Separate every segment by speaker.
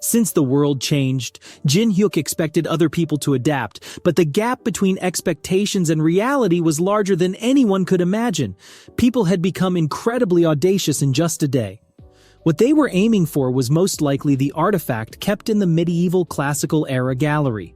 Speaker 1: Since the world changed, Jin Hyuk expected other people to adapt, but the gap between expectations and reality was larger than anyone could imagine. People had become incredibly audacious in just a day. What they were aiming for was most likely the artifact kept in the medieval classical era gallery.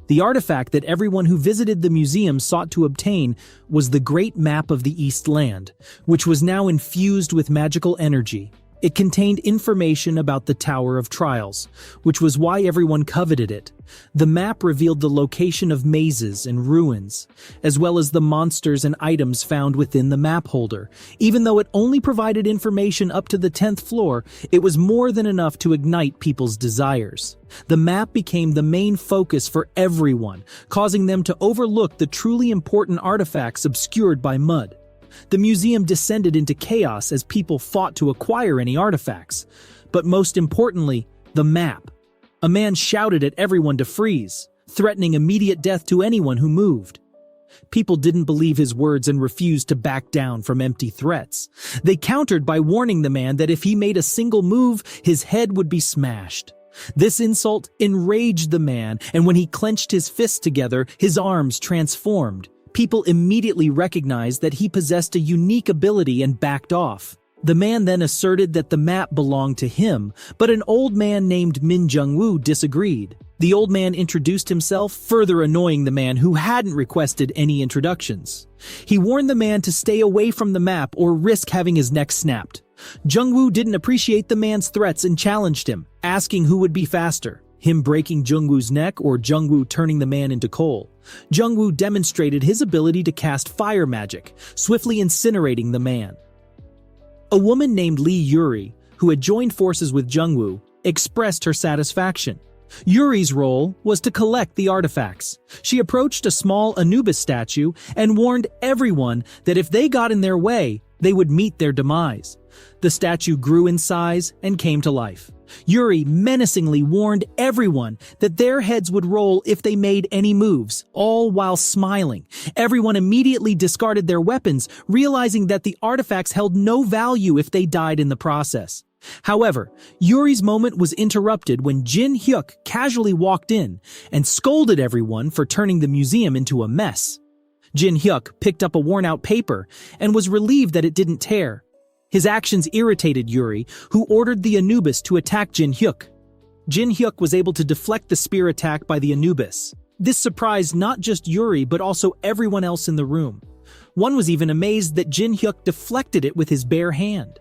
Speaker 1: The artifact that everyone who visited the museum sought to obtain was the Great Map of the East Land, which was now infused with magical energy. It contained information about the Tower of Trials, which was why everyone coveted it. The map revealed the location of mazes and ruins, as well as the monsters and items found within the map holder. Even though it only provided information up to the 10th floor, it was more than enough to ignite people's desires. The map became the main focus for everyone, causing them to overlook the truly important artifacts obscured by mud. The museum descended into chaos as people fought to acquire any artifacts. But most importantly, the map. A man shouted at everyone to freeze, threatening immediate death to anyone who moved. People didn't believe his words and refused to back down from empty threats. They countered by warning the man that if he made a single move, his head would be smashed. This insult enraged the man, and when he clenched his fists together, his arms transformed. People immediately recognized that he possessed a unique ability and backed off. The man then asserted that the map belonged to him, but an old man named Min Jung-woo disagreed. The old man introduced himself, further annoying the man who hadn't requested any introductions. He warned the man to stay away from the map or risk having his neck snapped. Jung-woo didn't appreciate the man's threats and challenged him, asking who would be faster, him breaking Jung-woo's neck or Jung-woo turning the man into coal. Jung-woo demonstrated his ability to cast fire magic, swiftly incinerating the man. A woman named Lee Yuri, who had joined forces with Jung-woo, expressed her satisfaction. Yuri's role was to collect the artifacts. She approached a small Anubis statue and warned everyone that if they got in their way, they would meet their demise. The statue grew in size and came to life. Yuri menacingly warned everyone that their heads would roll if they made any moves, all while smiling. Everyone immediately discarded their weapons, realizing that the artifacts held no value if they died in the process. However, Yuri's moment was interrupted when Jin Hyuk casually walked in and scolded everyone for turning the museum into a mess. Jin Hyuk picked up a worn-out paper and was relieved that it didn't tear. His actions irritated Yuri, who ordered the Anubis to attack Jin Hyuk. Jin Hyuk was able to deflect the spear attack by the Anubis. This surprised not just Yuri but also everyone else in the room. One was even amazed that Jin Hyuk deflected it with his bare hand.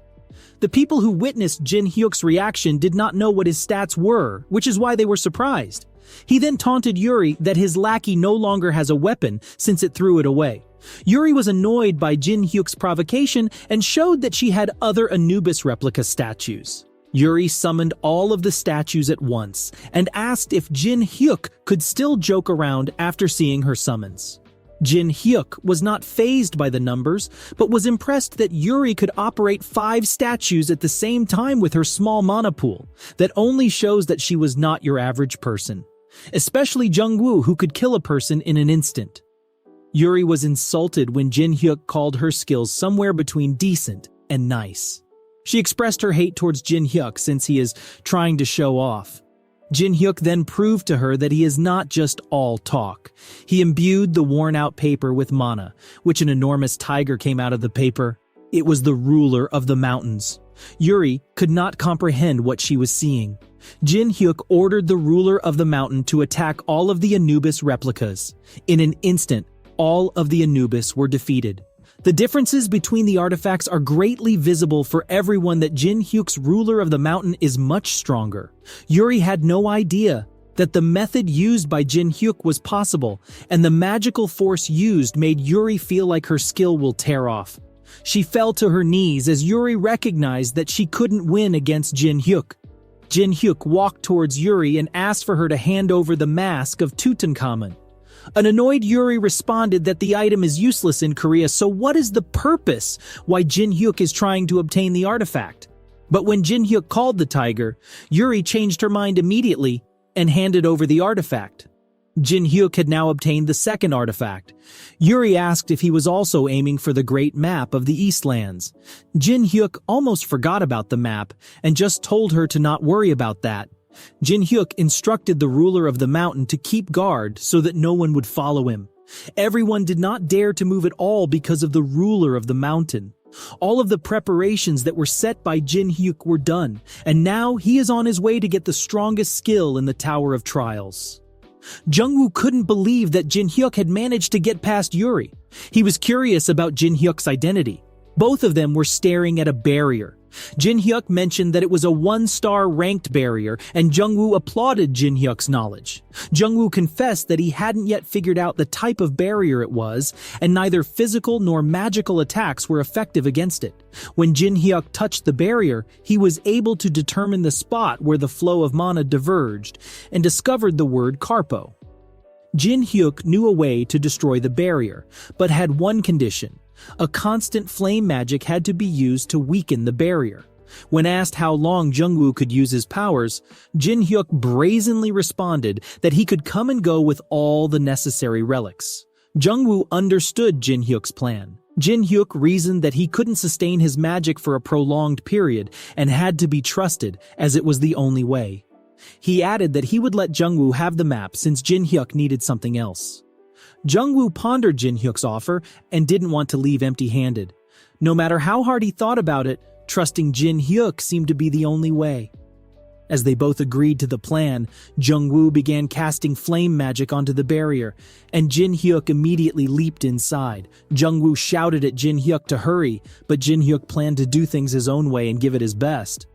Speaker 1: The people who witnessed Jin Hyuk's reaction did not know what his stats were, which is why they were surprised. He then taunted Yuri that his lackey no longer has a weapon since it threw it away. Yuri was annoyed by Jin Hyuk's provocation and showed that she had other Anubis replica statues. Yuri summoned all of the statues at once and asked if Jin Hyuk could still joke around after seeing her summons. Jin Hyuk was not fazed by the numbers, but was impressed that Yuri could operate 5 statues at the same time with her small mana pool. That only shows that she was not your average person. Especially Jung-woo, who could kill a person in an instant. Yuri was insulted when Jin Hyuk called her skills somewhere between decent and nice. She expressed her hate towards Jin Hyuk since he is trying to show off. Jin Hyuk then proved to her that he is not just all talk. He imbued the worn-out paper with mana, which an enormous tiger came out of the paper. It was the ruler of the mountains. Yuri could not comprehend what she was seeing. Jin Hyuk ordered the ruler of the mountain to attack all of the Anubis replicas. In an instant, all of the Anubis were defeated. The differences between the artifacts are greatly visible for everyone that Jin Hyuk's ruler of the mountain is much stronger. Yuri had no idea that the method used by Jin Hyuk was possible, and the magical force used made Yuri feel like her skill will tear off. She fell to her knees as Yuri recognized that she couldn't win against Jin Hyuk. Jin Hyuk walked towards Yuri and asked for her to hand over the mask of Tutankhamun. An annoyed Yuri responded that the item is useless in Korea, so what is the purpose why Jin Hyuk is trying to obtain the artifact? But when Jin Hyuk called the tiger, Yuri changed her mind immediately and handed over the artifact. Jin Hyuk had now obtained the second artifact. Yuri asked if he was also aiming for the Great Map of the Eastlands. Jin Hyuk almost forgot about the map and just told her to not worry about that. Jin Hyuk instructed the ruler of the mountain to keep guard so that no one would follow him. Everyone did not dare to move at all because of the ruler of the mountain. All of the preparations that were set by Jin Hyuk were done, and now he is on his way to get the strongest skill in the Tower of Trials. Jungwoo couldn't believe that Jin Hyuk had managed to get past Yuri. He was curious about Jin Hyuk's identity. Both of them were staring at a barrier. Jin Hyuk mentioned that it was a 1-star ranked barrier, and Jungwoo applauded Jin Hyuk's knowledge. Jungwoo confessed that he hadn't yet figured out the type of barrier it was, and neither physical nor magical attacks were effective against it. When Jin Hyuk touched the barrier, he was able to determine the spot where the flow of mana diverged, and discovered the word Karpo. Jin Hyuk knew a way to destroy the barrier, but had one condition. A constant flame magic had to be used to weaken the barrier. When asked how long Jungwoo could use his powers, Jin Hyuk brazenly responded that he could come and go with all the necessary relics. Jungwoo understood Jin Hyuk's plan. Jin Hyuk reasoned that he couldn't sustain his magic for a prolonged period and had to be trusted, as it was the only way. He added that he would let Jungwoo have the map since Jin Hyuk needed something else. Jungwoo pondered Jin Hyuk's offer and didn't want to leave empty-handed. No matter how hard he thought about it, trusting Jin Hyuk seemed to be the only way. As they both agreed to the plan, Jungwoo began casting flame magic onto the barrier, and Jin Hyuk immediately leaped inside. Jungwoo shouted at Jin Hyuk to hurry, but Jin Hyuk planned to do things his own way and give it his best.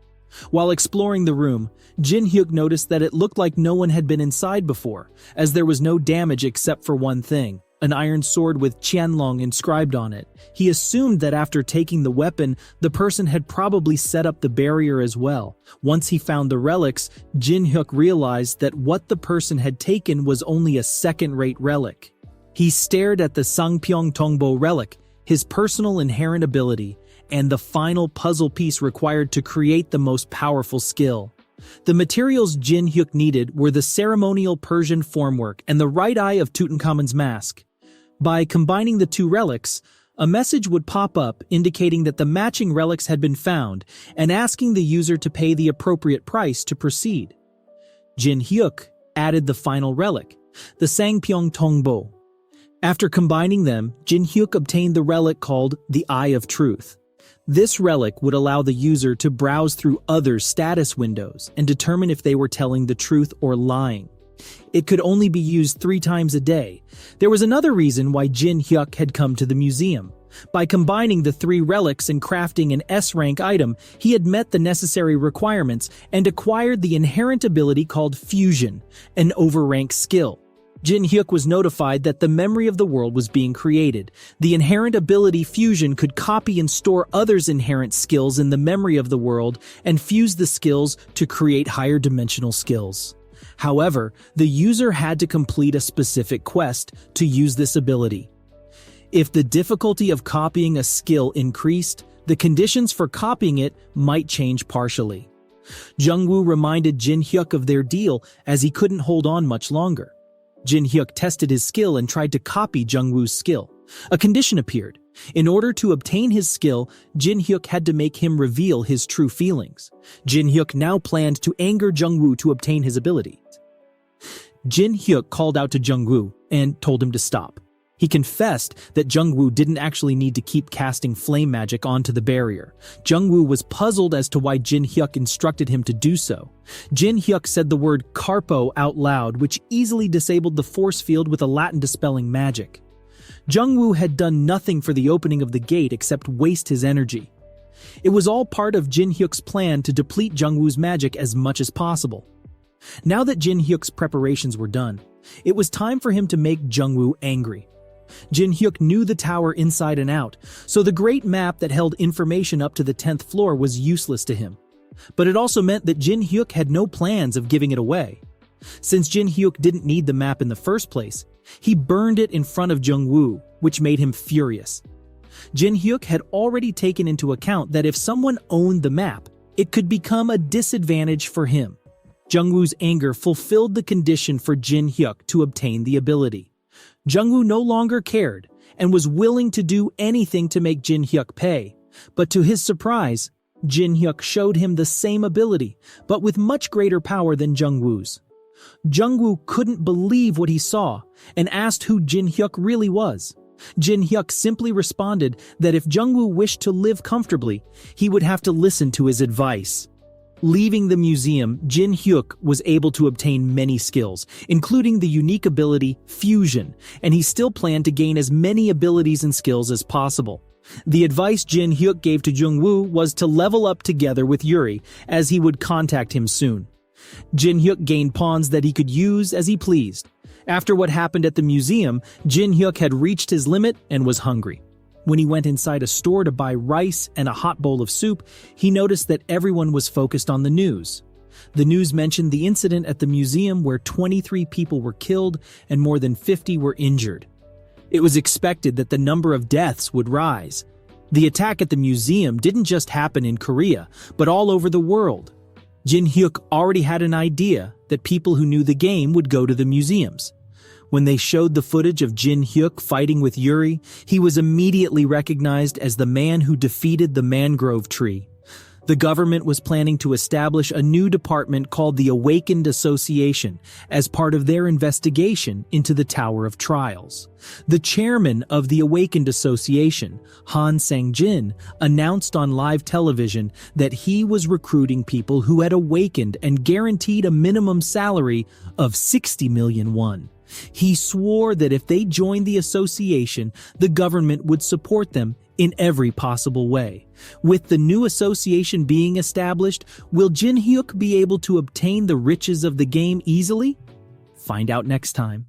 Speaker 1: While exploring the room, Jin Hyuk noticed that it looked like no one had been inside before, as there was no damage except for one thing, an iron sword with Qianlong inscribed on it. He assumed that after taking the weapon, the person had probably set up the barrier as well. Once he found the relics, Jin Hyuk realized that what the person had taken was only a second-rate relic. He stared at the Sangpyeong Tongbo relic, his personal inherent ability, and the final puzzle piece required to create the most powerful skill. The materials Jin Hyuk needed were the ceremonial Persian formwork and the right eye of Tutankhamun's mask. By combining the two relics, a message would pop up indicating that the matching relics had been found and asking the user to pay the appropriate price to proceed. Jin Hyuk added the final relic, the Sangpyeong Tongbo. After combining them, Jin Hyuk obtained the relic called the Eye of Truth. This relic would allow the user to browse through others' status windows and determine if they were telling the truth or lying. It could only be used 3 times a day. There was another reason why Jin Hyuk had come to the museum. By combining the 3 relics and crafting an S-rank item, he had met the necessary requirements and acquired the inherent ability called Fusion, an overranked skill. Jin Hyuk was notified that the memory of the world was being created. The inherent ability Fusion could copy and store others' inherent skills in the memory of the world and fuse the skills to create higher dimensional skills. However, the user had to complete a specific quest to use this ability. If the difficulty of copying a skill increased, the conditions for copying it might change partially. Jungwoo reminded Jin Hyuk of their deal as he couldn't hold on much longer. Jin Hyuk tested his skill and tried to copy Jungwoo's skill. A condition appeared. In order to obtain his skill, Jin Hyuk had to make him reveal his true feelings. Jin Hyuk now planned to anger Jungwoo to obtain his ability. Jin Hyuk called out to Jungwoo and told him to stop. He confessed that Jungwoo didn't actually need to keep casting flame magic onto the barrier. Jungwoo was puzzled as to why Jin Hyuk instructed him to do so. Jin Hyuk said the word Karpo out loud, which easily disabled the force field with a Latin dispelling magic. Jungwoo had done nothing for the opening of the gate except waste his energy. It was all part of Jin Hyuk's plan to deplete Jungwoo's magic as much as possible. Now that Jin Hyuk's preparations were done, it was time for him to make Jungwoo angry. Jin Hyuk knew the tower inside and out, so the great map that held information up to the 10th floor was useless to him. But it also meant that Jin Hyuk had no plans of giving it away. Since Jin Hyuk didn't need the map in the first place, he burned it in front of Jungwoo, which made him furious. Jin Hyuk had already taken into account that if someone owned the map, it could become a disadvantage for him. Jungwoo's anger fulfilled the condition for Jin Hyuk to obtain the ability. Jungwoo no longer cared and was willing to do anything to make Jin Hyuk pay, but to his surprise, Jin Hyuk showed him the same ability, but with much greater power than Jungwoo's. Jungwoo couldn't believe what he saw and asked who Jin Hyuk really was. Jin Hyuk simply responded that if Jungwoo wished to live comfortably, he would have to listen to his advice. Leaving the museum, Jin Hyuk was able to obtain many skills, including the unique ability Fusion, and he still planned to gain as many abilities and skills as possible. The advice Jin Hyuk gave to Jungwoo was to level up together with Yuri, as he would contact him soon. Jin Hyuk gained pawns that he could use as he pleased. After what happened at the museum, Jin Hyuk had reached his limit and was hungry. When he went inside a store to buy rice and a hot bowl of soup, he noticed that everyone was focused on the news. The news mentioned the incident at the museum where 23 people were killed and more than 50 were injured. It was expected that the number of deaths would rise. The attack at the museum didn't just happen in Korea, but all over the world. Jin Hyuk already had an idea that people who knew the game would go to the museums. When they showed the footage of Jin Hyuk fighting with Yuri, he was immediately recognized as the man who defeated the mangrove tree. The government was planning to establish a new department called the Awakened Association as part of their investigation into the Tower of Trials. The chairman of the Awakened Association, Han Sang-jin, announced on live television that he was recruiting people who had awakened and guaranteed a minimum salary of 60 million won. He swore that if they joined the association, the government would support them in every possible way. With the new association being established, will Jin Hyuk be able to obtain the riches of the game easily? Find out next time.